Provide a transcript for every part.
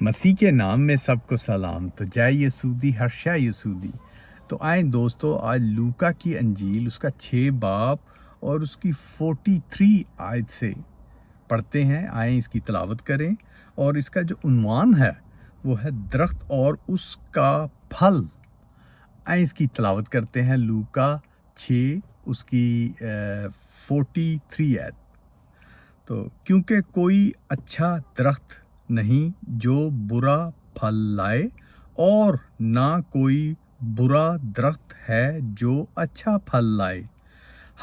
मसीह के नाम में सबको सलाम। तो जय यसूदी हर शय यसूदी। तो आए दोस्तों, आज लूका की अंजील उसका 6 बाब और उसकी 43 आयत से पढ़ते हैं। आए इसकी तलावत करें। और इसका जो उन्वान है वो है दरख्त और उसका फल। आए इसकी तलावत करते हैं। लूका 6 उसकी 43 आयत। तो क्योंकि कोई अच्छा दरख्त नहीं जो बुरा फल लाए, और ना कोई बुरा दरख्त है जो अच्छा फल लाए।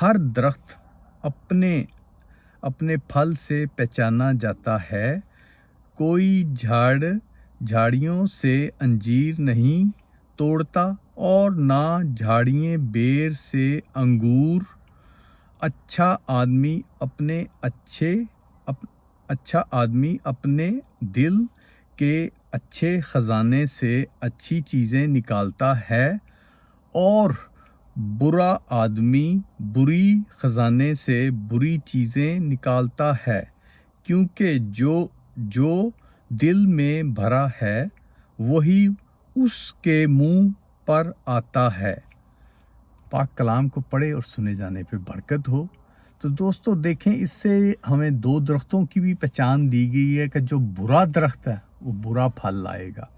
हर दरख्त अपने अपने फल से पहचाना जाता है। कोई झाड़ियों से अंजीर नहीं तोड़ता, और ना झाड़ियाँ बेर से अंगूर। अच्छा आदमी अपने दिल के अच्छे खजाने से अच्छी चीज़ें निकालता है, और बुरा आदमी बुरी खजाने से बुरी चीज़ें निकालता है। क्योंकि जो दिल में भरा है वही उसके मुंह पर आता है। पाक कलाम को पढ़े और सुने जाने पे बरकत हो। तो दोस्तों देखें, इससे हमें 2 दरख्तों की भी पहचान दी गई है कि जो बुरा दरख्त है वो बुरा फल लाएगा,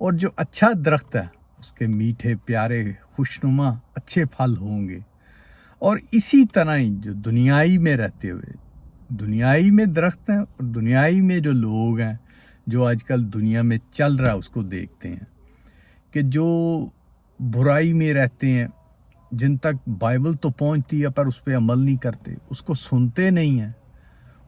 और जो अच्छा दरख्त है उसके मीठे प्यारे खुशनुमा अच्छे फल होंगे। और इसी तरह ही जो दुनियाई में रहते हुए दुनियाई में दरख्त हैं, और दुनियाई में जो लोग हैं जो आजकल दुनिया में चल रहा है उसको देखते हैं कि जो बुराई में रहते हैं, जिन तक बाइबल तो पहुंचती है पर उस पर अमल नहीं करते, उसको सुनते नहीं हैं,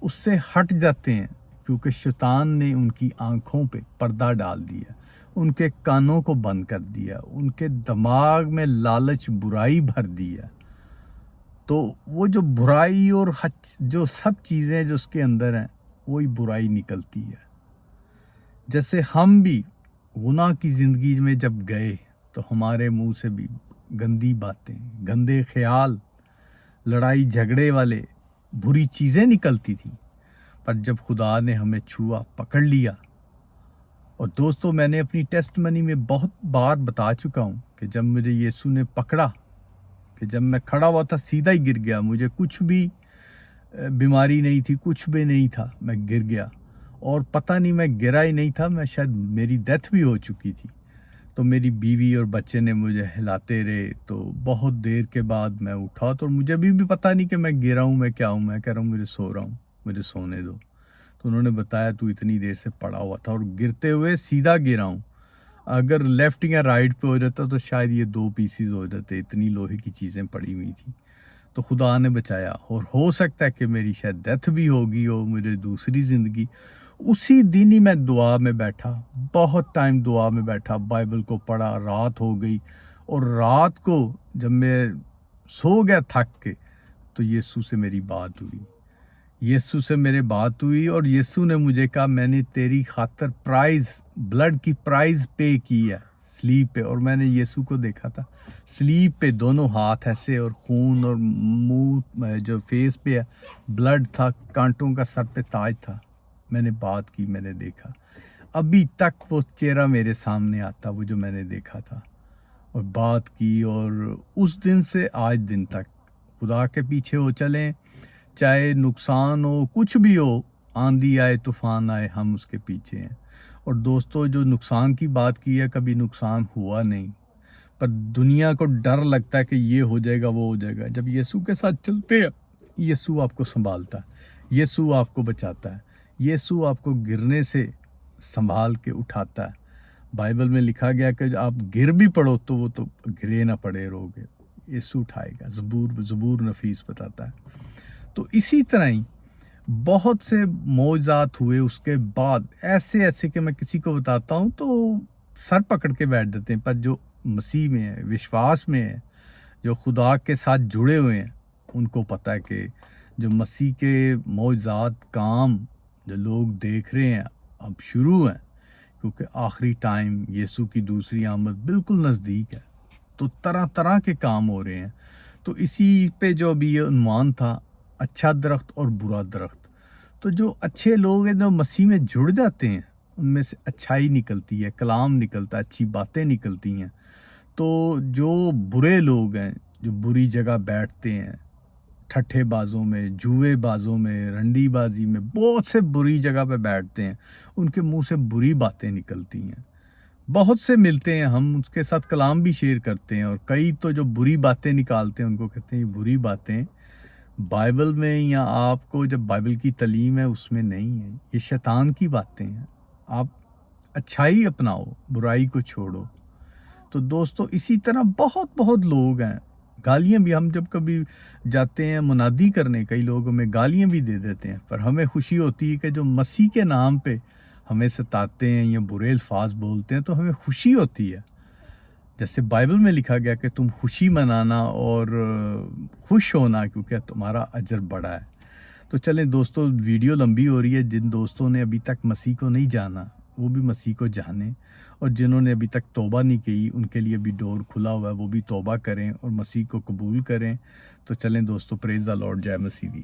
उससे हट जाते हैं, क्योंकि शैतान ने उनकी आंखों पे पर्दा डाल दिया, उनके कानों को बंद कर दिया, उनके दिमाग में लालच बुराई भर दिया। तो वो जो बुराई और जो सब चीज़ें जो उसके अंदर हैं वही बुराई निकलती है। जैसे हम भी गुनाह की ज़िंदगी में जब गए तो हमारे मुंह से भी गंदी बातें, गंदे ख्याल, लड़ाई झगड़े वाले बुरी चीज़ें निकलती थी। पर जब खुदा ने हमें छुआ, पकड़ लिया, और दोस्तों मैंने अपनी टेस्टमनी में बहुत बार बता चुका हूँ कि जब मुझे यीशु ने पकड़ा, कि जब मैं खड़ा हुआ था सीधा ही गिर गया, मुझे कुछ भी बीमारी नहीं थी, कुछ भी नहीं था, मैं गिर गया। और पता नहीं मैं गिरा ही नहीं था, मैं शायद मेरी डेथ भी हो चुकी थी। तो मेरी बीवी और बच्चे ने मुझे हिलाते रहे, तो बहुत देर के बाद मैं उठा, तो मुझे भी पता नहीं कि मैं गिरा हूँ, मैं क्या हूँ। मैं कह रहा हूँ मुझे सो रहा हूँ, मुझे सोने दो। तो उन्होंने बताया तू इतनी देर से पड़ा हुआ था, और गिरते हुए सीधा गिरा हूँ। अगर लेफ़्ट या राइट पे हो जाता तो शायद ये 2 पीसीज हो जाते, इतनी लोहे की चीज़ें पड़ी हुई थी। तो खुदा ने बचाया, और हो सकता है कि मेरी शायद डेथ भी होगी हो, मुझे दूसरी ज़िंदगी। उसी दिन ही मैं दुआ में बैठा, बहुत टाइम दुआ में बैठा, बाइबल को पढ़ा, रात हो गई। और रात को जब मैं सो गया थक के, तो यीशु से मेरी बात हुई, यीशु से मेरे बात हुई, और यीशु ने मुझे कहा मैंने तेरी खातर ब्लड की प्राइस पे की है स्लीप पे। और मैंने यीशु को देखा था स्लीप पे, दोनों हाथ ऐसे, और खून, और मुंह जो फेस पे है ब्लड था, कांटों का सर पे ताज था। मैंने बात की, मैंने देखा, अभी तक वो चेहरा मेरे सामने आता, वो जो मैंने देखा था, और बात की। और उस दिन से आज दिन तक खुदा के पीछे हो चलें, चाहे नुकसान हो, कुछ भी हो, आंधी आए तूफान आए, हम उसके पीछे हैं। और दोस्तों जो नुकसान की बात की है, कभी नुकसान हुआ नहीं, पर दुनिया को डर लगता है कि ये हो जाएगा वो हो जाएगा। जब यीशु के साथ चलते हैं, यीशु आपको संभालता है, यीशु आपको बचाता है, यीशु आपको गिरने से संभाल के उठाता है। बाइबल में लिखा गया कि आप गिर भी पड़ो तो वो तो गिरे ना पड़े रहोगे, यीशु उठाएगा। ज़बूर नफीस बताता है। तो इसी तरह ही बहुत से मौजात हुए उसके बाद, ऐसे कि मैं किसी को बताता हूँ तो सर पकड़ के बैठ जाते हैं। पर जो मसीह में है, विश्वास में है, जो खुदा के साथ जुड़े हुए हैं, उनको पता है कि जो मसीह के मौजात काम जो लोग देख रहे हैं अब शुरू हैं, क्योंकि आखिरी टाइम यीशु की दूसरी आमद बिल्कुल नज़दीक है। तो तरह तरह के काम हो रहे हैं। तो इसी पे जो अभी ये उन्वान था, अच्छा दरख्त और बुरा दरख्त। तो जो अच्छे लोग हैं, जो मसीह में जुड़ जाते हैं, ان میں سے اچھائی نکلتی ہے، کلام نکلتا ہے، اچھی باتیں نکلتی ہیں۔ تو جو برے لوگ ہیں، جو بری جگہ بیٹھتے ہیں، ٹھٹھے بازوں میں، جوئے بازوں میں، رنڈی بازی میں، بہت سے بری جگہ پہ بیٹھتے ہیں، ان کے منہ سے بری باتیں نکلتی ہیں۔ بہت سے ملتے ہیں، ہم اس کے ساتھ کلام بھی شیئر کرتے ہیں، اور کئی تو جو بری باتیں نکالتے ہیں ان کو کہتے ہیں یہ بری باتیں بائبل میں یا آپ کو جب بائبل کی تعلیم ہے اس میں نہیں ہے، یہ شیطان کی باتیں ہیں۔ آپ اچھائی اپناؤ، برائی کو چھوڑو۔ تو دوستو اسی طرح بہت بہت لوگ ہیں، گالیاں بھی، ہم جب کبھی جاتے ہیں منادی کرنے، کئی لوگ ہمیں گالیاں بھی دے دیتے ہیں، پر ہمیں خوشی ہوتی ہے کہ جو مسیح کے نام پہ ہمیں ستاتے ہیں یا برے الفاظ بولتے ہیں تو ہمیں خوشی ہوتی ہے۔ جیسے بائبل میں لکھا گیا کہ تم خوشی منانا اور خوش ہونا کیونکہ تمہارا اجر بڑا ہے۔ تو چلیں دوستو، ویڈیو لمبی ہو رہی ہے، جن دوستوں نے ابھی تک مسیح کو نہیں جانا وہ بھی مسیح کو جانیں، اور جنہوں نے ابھی تک توبہ نہیں کی ان کے لیے بھی ڈور کھلا ہوا ہے، وہ بھی توبہ کریں اور مسیح کو قبول کریں۔ تو چلیں دوستو، پریز دی لارڈ، جے مسیح دی۔